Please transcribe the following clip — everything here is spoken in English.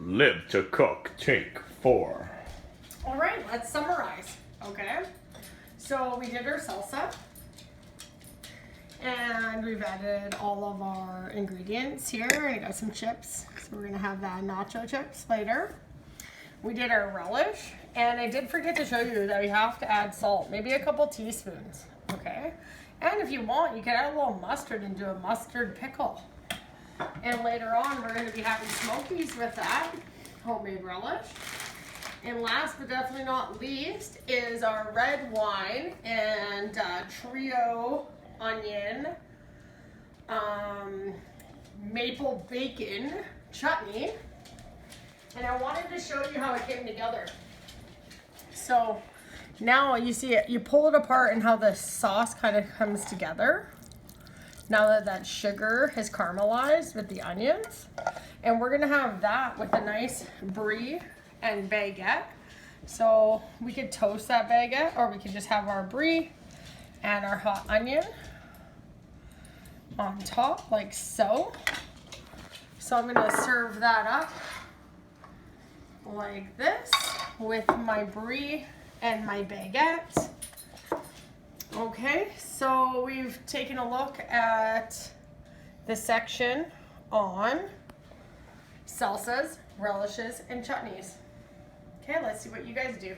Live to Cook, take 4. All right, let's summarize, okay? So we did our salsa, and we've added all of our ingredients here. I got some chips, so we're gonna have that nacho chips later. We did our relish, and I did forget to show you that we have to add salt, maybe a couple teaspoons, okay? And if you want, you can add a little mustard and do a mustard pickle. And later on, we're gonna be having smokies with that, homemade relish. And last but definitely not least is our red wine and trio onion, maple bacon chutney. And I wanted to show you how it came together. So now you see it, you pull it apart and how the sauce kind of comes together. Now that that sugar has caramelized with the onions. And we're gonna have that with a nice brie and baguette. So we could toast that baguette, or we could just have our brie and our hot onion on top like so. So I'm gonna serve that up like this with my brie and my baguette. Okay, so we've taken a look at the section on salsas, relishes, and chutneys. Okay, let's see what you guys do.